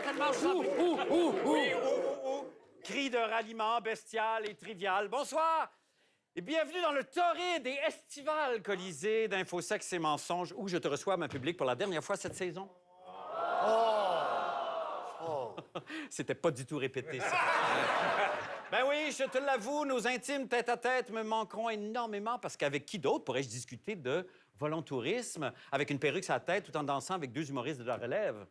certainement. Oui, cri de ralliement bestial et trivial. Bonsoir et bienvenue dans le torride et estival Colisée d'Infosex et Mensonges où je te reçois, mon public, pour la dernière fois cette saison. C'était pas du tout répété, ça. Ben oui, je te l'avoue, nos intimes tête-à-tête me manqueront énormément parce qu'avec qui d'autre pourrais-je discuter de volontourisme avec une perruque sur la tête tout en dansant avec deux humoristes de la relève?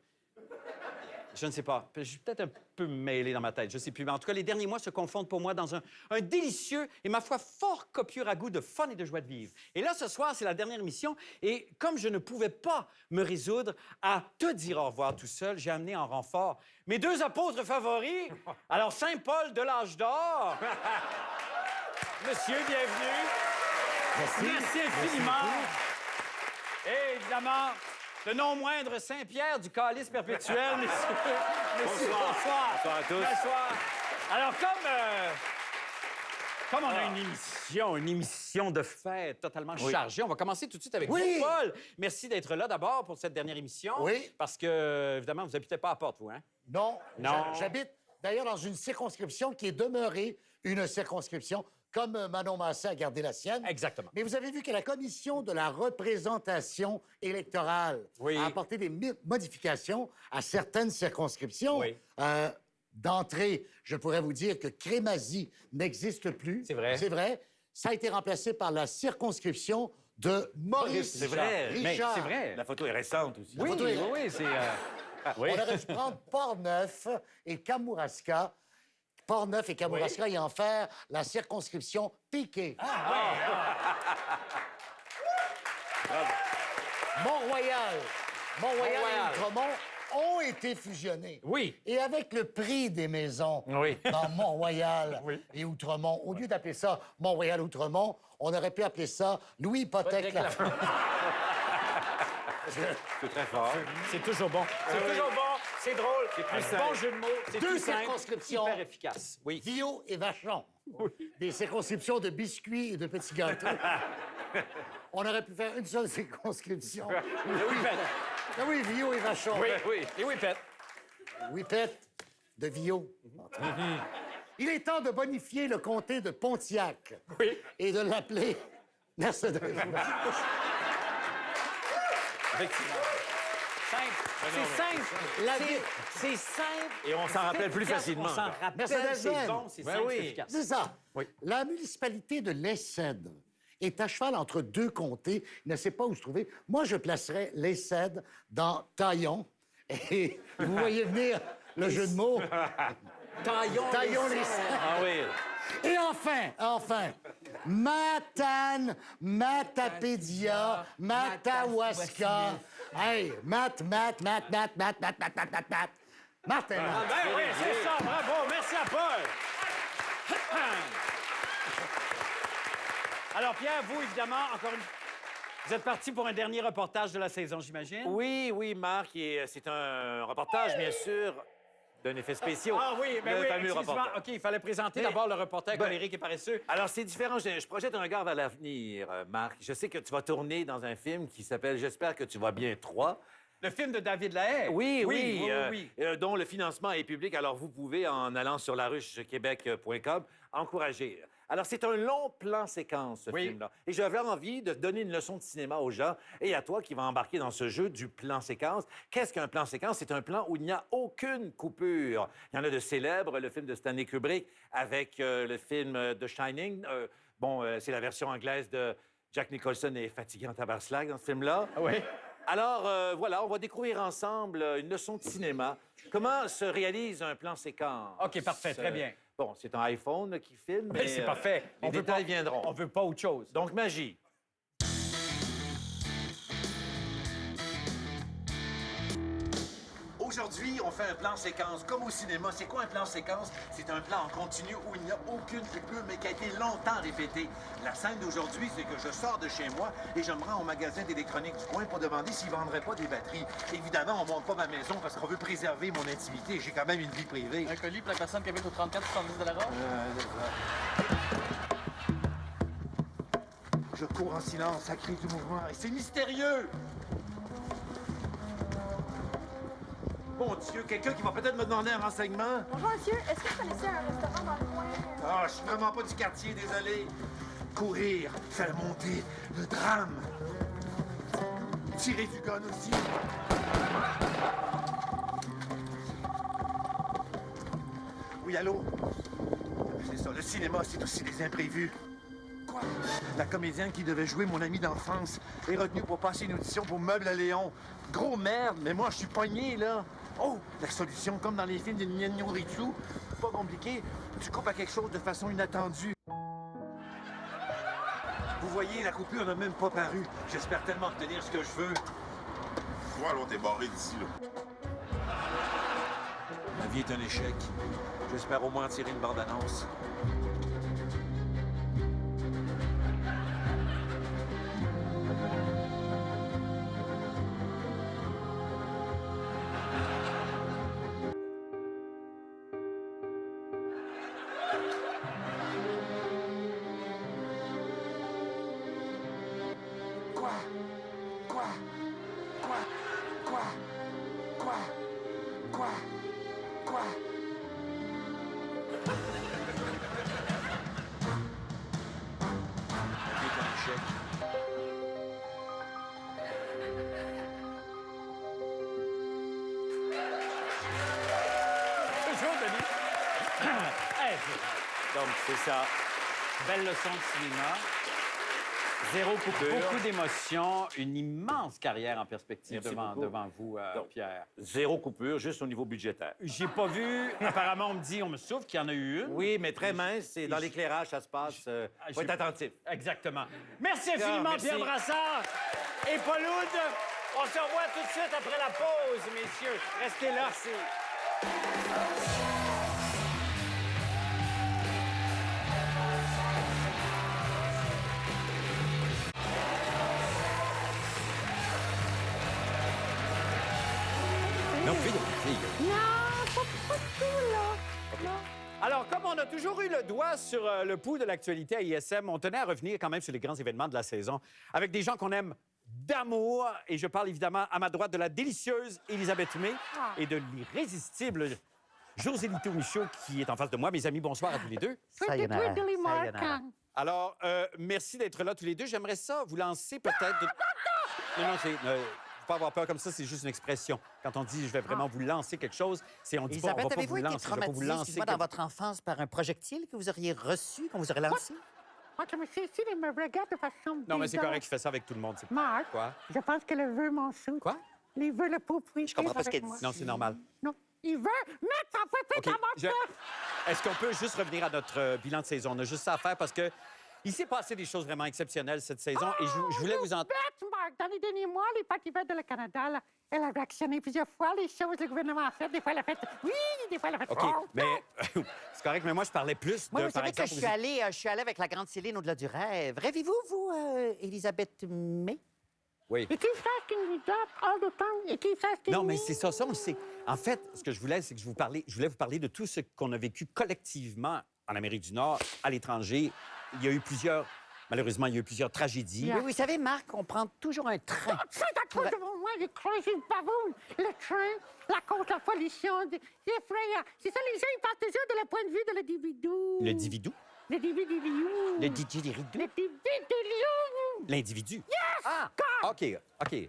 Je ne sais pas. Je suis peut-être un peu mêlé dans ma tête, je ne sais plus. Mais en tout cas, les derniers mois se confondent pour moi dans un délicieux et, ma foi, fort copieux ragoût de fun et de joie de vivre. Et là, ce soir, c'est la dernière émission. Et comme je ne pouvais pas me résoudre à te dire au revoir tout seul, j'ai amené en renfort mes deux apôtres favoris. Alors, Saint-Paul de l'âge d'or. Monsieur, bienvenue. Merci infiniment. Et évidemment, le non moindre Saint-Pierre du calice perpétuel, messieurs. Bonsoir. Bonsoir à tous. Bonsoir. Alors, comme on a une émission de fête totalement chargée, on va commencer tout de suite avec vous, Paul. Merci d'être là d'abord pour cette dernière émission. Oui. Parce que, évidemment, vous n'habitez pas à Porte, vous, hein? Non. Non. J'habite d'ailleurs dans une circonscription qui est demeurée une circonscription, comme Manon Massé a gardé la sienne. Exactement. Mais vous avez vu que la Commission de la représentation électorale a apporté des modifications à certaines circonscriptions. Oui. D'entrée, je pourrais vous dire que Crémazie n'existe plus. C'est vrai. C'est vrai. Ça a été remplacé par la circonscription de Maurice. C'est vrai. Mais Richard. c'est vrai. La photo est récente aussi. Oui, photo est- oui, c'est... On aurait dû prendre Port-Neuf et Kamouraska. Port-Neuf et Kamouraska et en faire la circonscription Piquet. Mont-Royal et Outremont ont été fusionnés. Oui. Et avec le prix des maisons Oui. dans Mont-Royal et Outremont, au lieu d'appeler ça Mont-Royal-Outremont, on aurait pu appeler ça Louis Hypothèque la C'est très fort. C'est toujours bon. C'est toujours bon. C'est drôle. C'est plus un simple. bon jeu de mots. C'est Deux plus simple, circonscriptions. hyper efficace. Oui. Vio et Vachon. Des circonscriptions de biscuits et de petits gâteaux. On aurait pu faire une seule circonscription. Le Whippet. Ah oui, Vio et Vachon. Oui. Les Whippet. Whippet de Vio. Il est temps de bonifier le comté de Pontiac. Oui. Et de l'appeler Mercedes. Effectivement. Simple. C'est simple. C'est simple. Et on s'en rappelle plus efficace. facilement. On s'en rappelle. Mercedes-Benz. C'est bon, c'est simple, c'est efficace. C'est ça. Oui. La municipalité de l'Essède est à cheval entre deux comtés. Il ne sait pas où se trouver. Moi, je placerais l'Essède dans Taillon. Et vous voyez venir le jeu de mots. Taillon l'Essède. Ah oui. Et enfin, Matane, Matapédia, Matawaska. Hey, Martin. Ben oui, c'est ça. Bravo. Merci à Paul. Alors, Pierre, vous, évidemment, vous êtes parti pour un dernier reportage de la saison, j'imagine? Oui, Marc. Et c'est un reportage, bien sûr, d'un effet spécial. Ah oui, ben le oui, fameux excuse-moi. reportage. OK, il fallait présenter Mais- d'abord le reporter Ben- colérique et paresseux. Alors, c'est différent. Je projette un regard vers l'avenir, Marc. Je sais que tu vas tourner dans un film qui s'appelle J'espère que tu vas bien 3. Le film de David Lahaye. Oui, oui. dont le financement est public. Alors, vous pouvez, en allant sur laruchequebec.com, encourager. Alors, c'est un long plan séquence, ce film-là. Et j'avais envie de donner une leçon de cinéma aux gens et à toi qui vas embarquer dans ce jeu du plan séquence. Qu'est-ce qu'un plan séquence? C'est un plan où il n'y a aucune coupure. Il y en a de célèbres, le film de Stanley Kubrick avec le film The Shining. C'est la version anglaise de Jack Nicholson est fatigué en tabarnak dans ce film-là. Oui. Alors, voilà, on va découvrir ensemble une leçon de cinéma. Comment se réalise un plan séquence? OK, parfait, très bien. Bon, c'est un iPhone qui filme, mais C'est parfait. les détails viendront. On veut pas autre chose. Donc, magie. Aujourd'hui, on fait un plan séquence, comme au cinéma. C'est quoi un plan séquence? C'est un plan en continu où il n'y a aucune coupure, mais qui a été longtemps répété. La scène d'aujourd'hui, c'est que je sors de chez moi et je me rends au magasin d'électronique du coin pour demander s'ils ne vendraient pas des batteries. Évidemment, on ne monte pas ma maison parce qu'on veut préserver mon intimité. J'ai quand même une vie privée. Un colis pour la personne qui habite au 34-70 de la roche? Je cours en silence, ça crée du mouvement et c'est mystérieux. Mon Dieu, quelqu'un qui va peut-être me demander un renseignement? Bonjour, monsieur. Est-ce que vous connaissez un restaurant dans le coin? Ah, je suis vraiment pas du quartier, désolé. Courir, faire monter le drame. Tirer du gun aussi. Oui, allô? C'est ça, le cinéma, c'est aussi des imprévus. Quoi? La comédienne qui devait jouer mon ami d'enfance est retenue pour passer une audition pour Meuble à Léon. Gros merde, mais moi, je suis pogné, là. Oh, la solution, comme dans les films de Nino Ricciu, pas compliqué. Tu coupes à quelque chose de façon inattendue. Vous voyez, la coupure n'a même pas paru. J'espère tellement obtenir ce que je veux. Quoi, l'autre est barré d'ici, là? Ma vie est un échec. J'espère au moins en tirer une bande-annonce. Quoi? Quoi? Quoi? Quoi? Quoi? Quoi? Quoi? La vie est un échec. Bonjour, Denis. Hey, donc, c'est ça. Belle leçon de cinéma. Zéro coupure. Beaucoup d'émotions. Une immense carrière en perspective Merci beaucoup. devant vous, Donc, Pierre. Zéro coupure, juste au niveau budgétaire. J'ai pas vu. Apparemment, on me souffle qu'il y en a eu une. Oui, mais très mince. C'est dans l'éclairage, ça se passe. Faut être attentif. Exactement. Merci infiniment, merci. Pierre Brassard et Paul Oud. On se revoit tout de suite après la pause, messieurs. Restez là. Non, fille. Non, pas tout, là. Non. Alors, comme on a toujours eu le doigt sur le pouls de l'actualité à ISM, on tenait à revenir quand même sur les grands événements de la saison avec des gens qu'on aime d'amour. Et je parle évidemment à ma droite de la délicieuse Elisabeth May et de l'irrésistible José Lito Michaud qui est en face de moi. Mes amis, bonsoir à tous les deux. Sayonara. Twiddly Sayonara. Mark. Alors, merci d'être là tous les deux. J'aimerais ça vous lancer peut-être... Non, c'est... faut pas avoir peur comme ça, c'est juste une expression. Quand on dit « je vais vraiment vous lancer quelque chose », c'est on dit pas « on va Elisabeth, pas vous avez-vous été lancer, je vais pas vous traumatisée, lancer excusez-moi, dans votre enfance par un projectile que vous auriez reçu, qu'on vous aurait lancé? Moi, je me suis ici, il me regarde de façon Non, mais c'est bizarre. correct, je fais ça avec tout le monde. c'est- Marc, Quoi? je pense qu'elle veut mon sou. Quoi? Il veut le propriétaire. Je comprends pas ce qu'elle moi. dit. Non, c'est normal. Non, il veut mettre sa poupée OK. dans mon chef. Est-ce qu'on peut juste revenir à notre bilan de saison? On a juste ça à faire parce que il s'est passé des choses vraiment exceptionnelles cette saison et je voulais vous en... Bête, Marc. Dans les derniers mois, les Partis verts de le Canada, là, elle a réactionné plusieurs fois les choses que le gouvernement a fait. Des fois, elle a fait oui, des fois, elle a fait OK, oh, mais c'est correct, mais moi, je parlais plus de, Moi, vous par savez que exemple... je suis allée avec la grande Céline au-delà du rêve. Rêvez-vous, vous, Elisabeth May? Oui. Et qui fait qu'il me tape all the time? Et qui fait qu'il Non, mais c'est ça, on le sait. En fait, ce que je voulais, c'est que je voulais vous parler de tout ce qu'on a vécu collectivement en Amérique du Nord, à l'étranger. Il y a eu malheureusement, il y a eu plusieurs tragédies. Oui, vous savez, Marc, on prend toujours un train. C'est à cause de moi, les crazy baboons, le train, la contre la pollution, c'est effrayant. C'est ça, les gens, ils partent toujours de le point de vue de l'individu. L'individu? L'individu. Le DJ des rideaux? L'individu. L'individu? Yes! Ah! OK.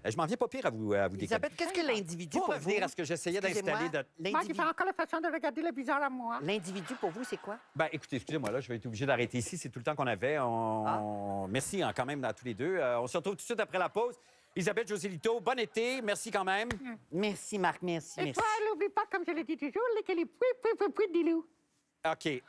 Je m'en viens pas pire à vous déconner. Elisabeth, qu'est-ce que l'individu Pour pour vous? revenir à ce que j'essayais Excusez-moi, d'installer... Moi, qui L'individu, fait encore la façon de regarder le bizarre à moi. l'individu, pour vous, c'est quoi? Ben, écoutez, excusez-moi, là, je vais être obligé d'arrêter ici. C'est tout le temps qu'on avait. Merci quand même à tous les deux. On se retrouve tout de suite après la pause. Elisabeth, José Lito, bon été. Merci quand même. Merci, Marc, merci, Et merci. toi, n'oublie pas, comme je le dis toujours, que les pouis de loup. OK.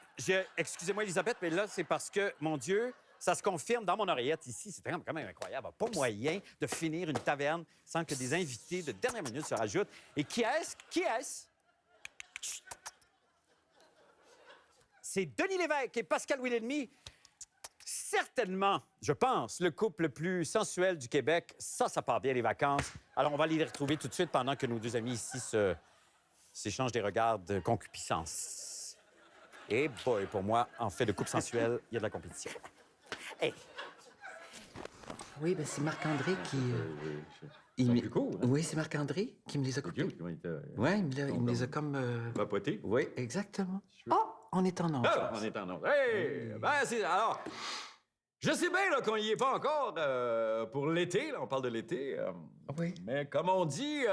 Excusez-moi, Elisabeth, mais là, c'est parce que, mon Dieu, ça se confirme dans mon oreillette ici. C'est quand même incroyable. Pas moyen de finir une taverne sans que des invités de dernière minute se rajoutent. Et qui est-ce? Chut. C'est Denis Lévesque et Pascal Wilhelmy. Certainement, je pense, le couple le plus sensuel du Québec. Ça part bien les vacances. Alors, on va aller les retrouver tout de suite pendant que nos deux amis ici s'échangent des regards de concupiscence. Et boy, pour moi, en fait de couple sensuel, il y a de la compétition. Hey. Oui, ben c'est Marc-André qui... plus court, hein? Oui, c'est Marc-André qui me les a coupés. Oui, il me les a comme... Vapoté. Oui, exactement. Oh, on est en ordre. Ah, on est en ordre. Hey! Ben, alors, je sais bien là, qu'on n'y est pas encore pour l'été. Là, on parle de l'été. Oui. Mais comme on dit,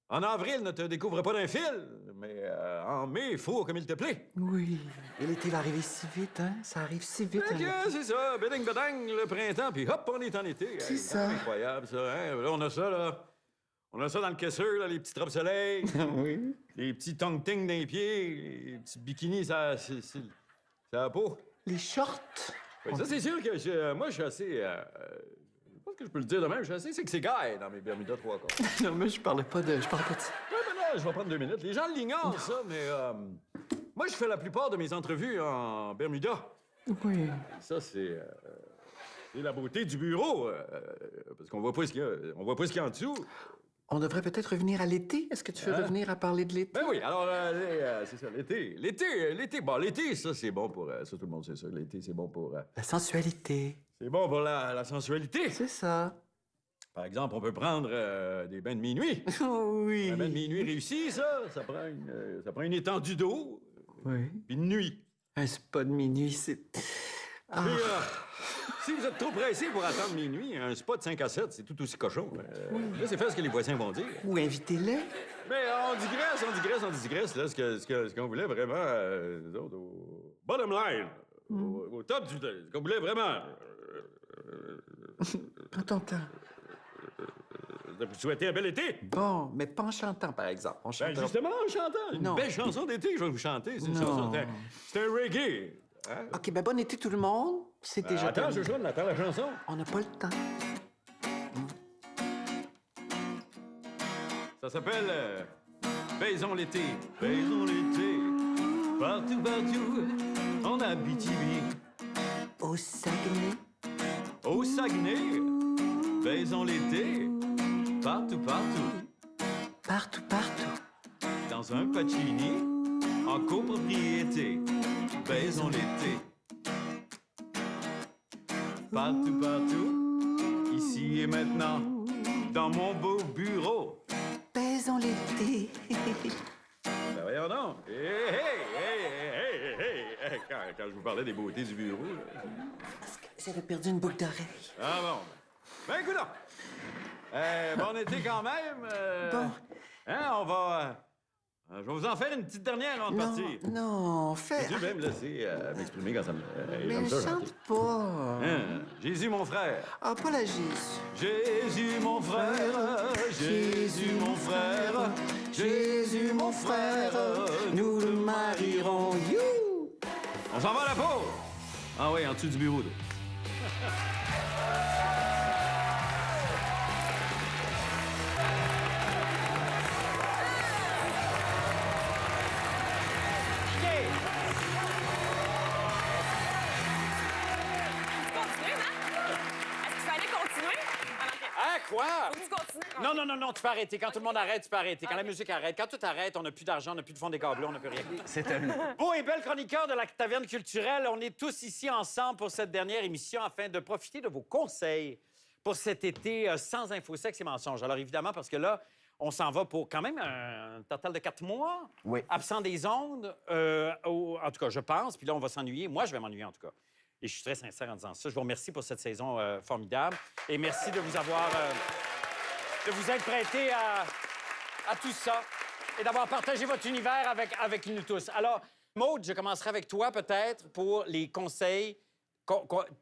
en avril, ne te découvre pas d'un fil. Mais en mai, il faut comme il te plaît. Oui. Et l'été va arriver si vite, hein? Ça arrive si vite. Fait que, c'est ça, beding bedang, le printemps, puis hop, on est en été. C'est Hey, ça. Incroyable, ça. Hein? Là, on a ça, là. On a ça dans le caisseur, là, les petits robes soleil. Oui. Les petits tongue-ting dans les pieds, les petits bikinis, ça la peau. Les shorts. Oui, ça, c'est sûr que moi, je suis assez... je pense que je peux le dire de même, je suis assez sexy guy dans mes Bermudas 3 quarts. Non, mais je parlais pas de ça. Oui, mais là, je vais prendre 2 minutes. Les gens l'ignorent, ça, mais moi, je fais la plupart de mes entrevues en Bermuda. Oui. Ça, c'est la beauté du bureau, parce qu'on voit pas ce qu'il y a. On voit pas ce qu'il y a en dessous. On devrait peut-être revenir à l'été. Est-ce que tu veux revenir à parler de l'été? Ben oui, alors, c'est ça, l'été. Bon, l'été, ça, c'est bon pour... ça, tout le monde sait ça. L'été, c'est bon pour... La sensualité. c'est bon pour la sensualité. C'est ça. Par exemple, on peut prendre des bains de minuit. Oui. Un bain de minuit réussi, ça prend une étendue d'eau, Oui. puis une nuit. Un spa de minuit, c'est... Ah. Puis, si vous êtes trop pressé pour attendre minuit, un spot de 5 à 7, c'est tout aussi cochon. Là, c'est faire ce que les voisins vont dire. Ou invitez-les. Mais on digresse. Là, ce qu'on voulait vraiment, nous autres, au bottom line, au top du... Ce qu'on voulait vraiment... Prends ton temps. vous souhaiter un bel été. Bon, mais pas en chantant, par exemple. On Ben, chantera... justement, en chantant. Une Non. belle chanson d'été que je vais vous chanter. C'est une Non. chanson... C'est un reggae. Hein? OK, ben bon été tout le monde. C'est déjà Attends, terminé. attends la chanson. On n'a pas le temps. Ça s'appelle Baisons l'été. Baisons l'été. Partout, en Abitibi. Au Saguenay. Au Saguenay. Baisons l'été. Partout. Partout. Dans un Pacini. En copropriété. Baisons l'été. Partout. Ici et maintenant. Dans mon beau bureau. Baisons l'été. Ben voyons donc. Hey. Quand je vous parlais des beautés du bureau. Là. J'avais perdu une boucle d'oreille. Ah bon. Ben écoute donc. Bon été quand même. Bon. Hein, on va... je vais vous en faire une petite dernière avant de partir. Non, fais... Jésus va me laisser m'exprimer quand ça me... Mais comme ça, chante pas. Hein, Jésus, mon frère. Ah, pas la Jésus. Jésus, mon frère. Jésus, mon frère. Jésus, mon frère. Nous le marierons. You! On s'en va à la pause. Ah oui, en dessous du bureau. Là. Continuer, hein? Est-ce qu'il fallait continuer? Ah, quoi? Faut que tu continues. Non, tu peux arrêter. Quand tout le monde arrête, tu peux arrêter. Quand la musique arrête, quand tout arrête, on n'a plus d'argent, on n'a plus de fonds des câbles, on n'a plus rien. C'est terminé. Beau et bel chroniqueur de la Taverne culturelle, on est tous ici ensemble pour cette dernière émission afin de profiter de vos conseils pour cet été sans info, sexe et mensonges. Alors évidemment, parce que là, on s'en va pour quand même un total de 4 mois. Oui. Absent des ondes, en tout cas, je pense. Puis là, on va s'ennuyer. Moi, je vais m'ennuyer, en tout cas. Et je suis très sincère en disant ça. Je vous remercie pour cette saison formidable. Et merci de vous avoir... de vous être prêté à tout ça et d'avoir partagé votre univers avec nous tous. Alors, Maude, je commencerai avec toi, peut-être, pour les conseils.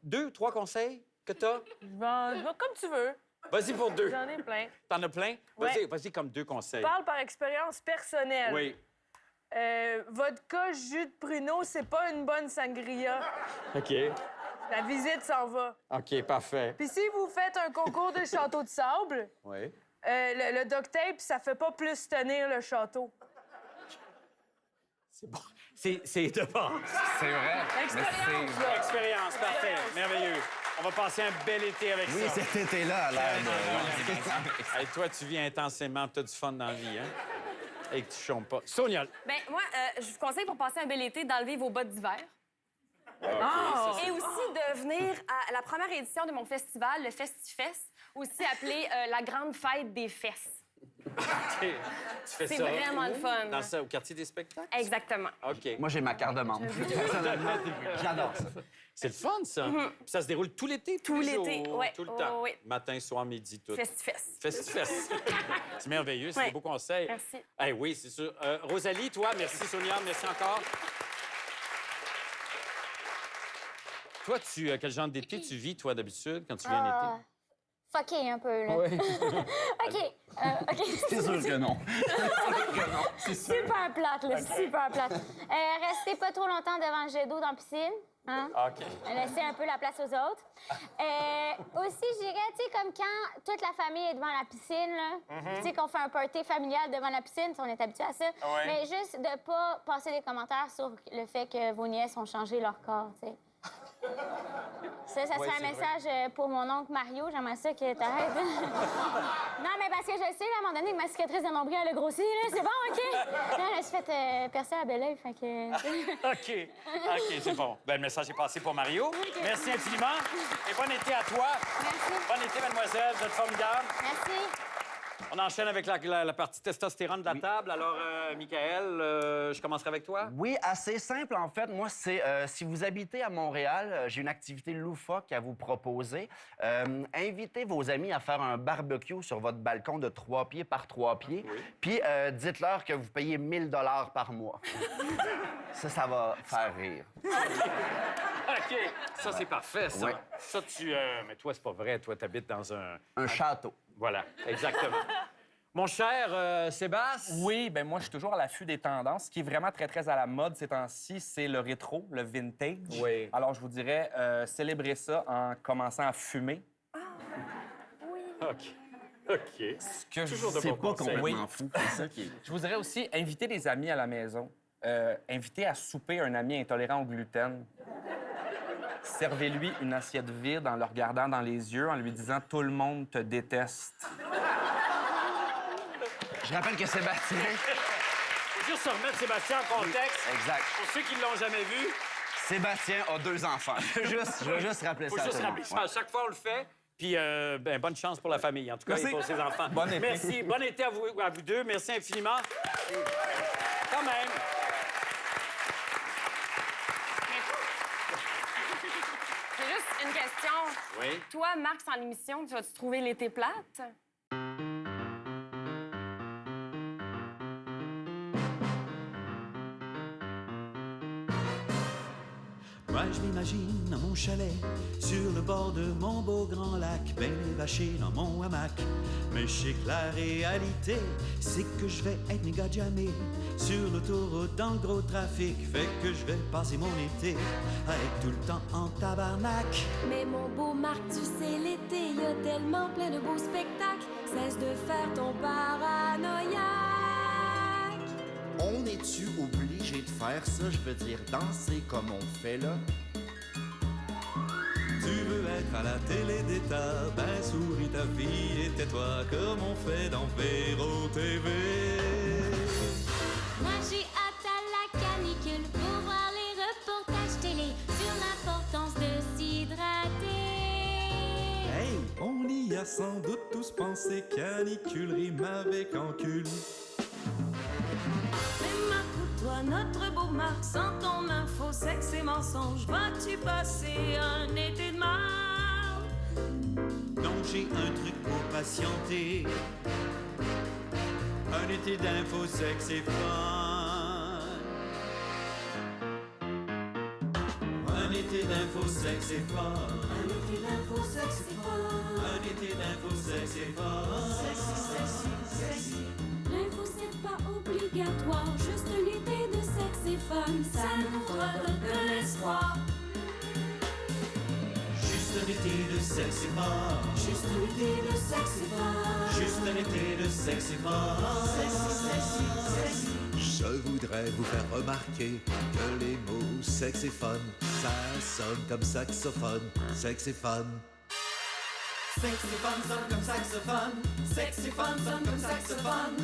2, 3 conseils que tu as? Comme tu veux. Vas-y pour 2. J'en ai plein. T'en as plein? Vas-y comme 2 conseils. Parle par expérience personnelle. Oui. Vodka, jus de pruneau, c'est pas une bonne sangria. OK. La visite s'en va. OK, parfait. Puis si vous faites un concours de château de sable, Oui. le duct tape, ça fait pas plus tenir le château. C'est bon. C'est de base. C'est vrai. Expérience, là. Expérience, parfait. Merveilleux. On va passer un bel été avec Oui, ça. cet été-là, a l'air de... Hey, toi, tu vis intensément, tu as du fun dans la vie, hein? Et que tu chômes pas. Sonia. Ben moi, je vous conseille pour passer un bel été d'enlever vos bottes d'hiver. Ah! Et aussi de venir à la première édition de mon festival, le FestiFest, aussi appelée la grande fête des fesses. Tu fais C'est ça vraiment le fun. Dans ça, au quartier des spectacles? Exactement. OK. Moi, j'ai ma carte de membre. Personnellement, j'adore ça. C'est le fun, ça. Puis ça se déroule tout l'été, tous Tout les l'été, jours, ouais. tout le temps. Oui. Matin, soir, midi, tout. Fest-fest. Fest. C'est merveilleux, c'est Ouais. des beaux conseils. Merci. Eh oui, c'est sûr. Rosalie, toi, merci Sonia, merci encore. Toi, quel genre d'été tu vis, toi, d'habitude, quand tu viens l'été? Fucké un peu, là. Oui. OK. OK. C'est sûr que non. C'est sûr. Super plate, là. Super plate. Restez pas trop longtemps devant le jet d'eau dans la piscine. Hein? OK. Laissez un peu la place aux autres. Aussi, je dirais, tu sais, comme quand toute la famille est devant la piscine, là, tu sais, qu'on fait un party familial devant la piscine, on est habitué à ça. Ouais. Mais juste de pas passer des commentaires sur le fait que vos nièces ont changé leur corps, tu sais. Ça serait un message pour mon oncle Mario. J'aimerais ça que t'arrêtes. Non, mais parce que je sais, là, à un moment donné, que ma cicatrice de nombril, elle a grossi, là. C'est bon, OK? Là, elle s'est fait percer à bel oeil, fait que... OK, c'est bon. Ben, le message est passé pour Mario. Merci infiniment. Et bon été à toi. Merci. Bon été, mademoiselle. Vous êtes formidable. Merci. On enchaîne avec la partie testostérone de la table. Alors, Michael, je commencerai avec toi. Oui, assez simple, en fait. Moi, c'est si vous habitez à Montréal, j'ai une activité loufoque à vous proposer. Invitez vos amis à faire un barbecue sur votre balcon de 3 pieds par 3 pieds. Puis dites-leur que vous payez 1 000 $ par mois. Ça va faire rire. OK. Ça, c'est parfait, ça. Ouais. Ça, mais toi, c'est pas vrai. Toi, t'habites dans Un château. Voilà, exactement. Mon cher Sébastien. Oui, ben moi, je suis toujours à l'affût des tendances. Ce qui est vraiment très, très à la mode ces temps-ci, c'est le rétro, le vintage. Oui. Alors, je vous dirais, célébrer ça en commençant à fumer. OK. OK. Ce que je Toujours de C'est bons pas conseils. complètement fou. C'est ça qui est... Je vous dirais aussi, inviter des amis à la maison. Inviter à souper un ami intolérant au gluten. Servez-lui une assiette vide en le regardant dans les yeux, en lui disant « Tout le monde te déteste ». Je rappelle que Sébastien... Faut juste se remettre Sébastien en contexte. Exact. Pour ceux qui ne l'ont jamais vu, Sébastien a 2 enfants. Je veux juste rappeler faut ça. à juste tout le rappeler monde. ça. À chaque fois, on le fait. Puis, bonne chance pour la famille, en tout cas, Merci. et pour ses enfants. Bon été. Merci. Bon été à vous deux. Merci infiniment. Quand même. C'est juste une question. Oui. Toi, Marc, sans l'émission, tu vas-tu trouver l'été plate? Moi, je m'imagine dans mon chalet, sur le bord de mon beau grand lac, ben évaché dans mon hamac. Mais je sais que la réalité, c'est que je vais être méga jammé sur l'autoroute dans le gros trafic. Fait que je vais passer mon été à être tout le temps en tabarnak. Mais mon beau Marc, tu sais, l'été, y a tellement plein de beaux spectacles. Cesse de faire ton paranoïaque. On est-tu obligé de faire ça? Je veux dire, danser comme on fait là? Tu veux être à la télé d'État, ben souris ta vie et tais-toi comme on fait dans Véro TV. Moi, j'ai hâte à la canicule pour voir les reportages télé sur l'importance de s'hydrater. Hey, on y a sans doute tous pensé canicule rime avec encul. Mais Marc, ou toi, notre beau Marc, sans ton info, sexe et mensonge, vas-tu passer un été de marde? Non, j'ai un truc pour patienter. Un été d'info, sexe et fun. Un été d'info, sexe et fun. Un été d'info, sexe et fun. Un été d'info, sexe et fun. Sexy. L'info, c'est pas obligatoire, juste un été de sexe et fun. Ça nous redonne de l'espoir. Juste un été de sexe et fun. Juste un été de sexe et fun. Juste un été de sexe et fun. Je voudrais vous faire remarquer que les mots sexe et fun, ça sonne comme saxophone. Sexe et fun. Sexe et fun sonne comme saxophone. Sexe et fun sonne comme saxophone.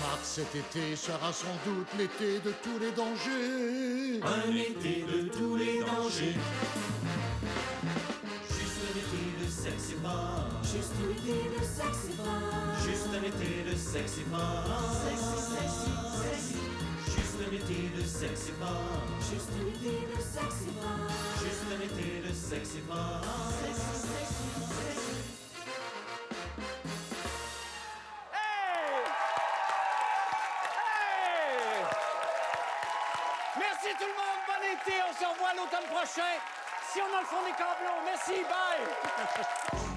Marc, cet été sera sans doute l'été de tous les dangers. Un été de tous les dangers. Juste un été de un été de sexy fun. Juste un été de sexy fun. Sexy, sexy, sexy. Juste un été de sexy fun. Juste un été de sexy fun. Juste un été de sexy fun. Sexy, sexy, sexy. Merci tout le monde, bon été, on se revoit l'automne prochain. Si on a le fond des câbleaux, merci, bye!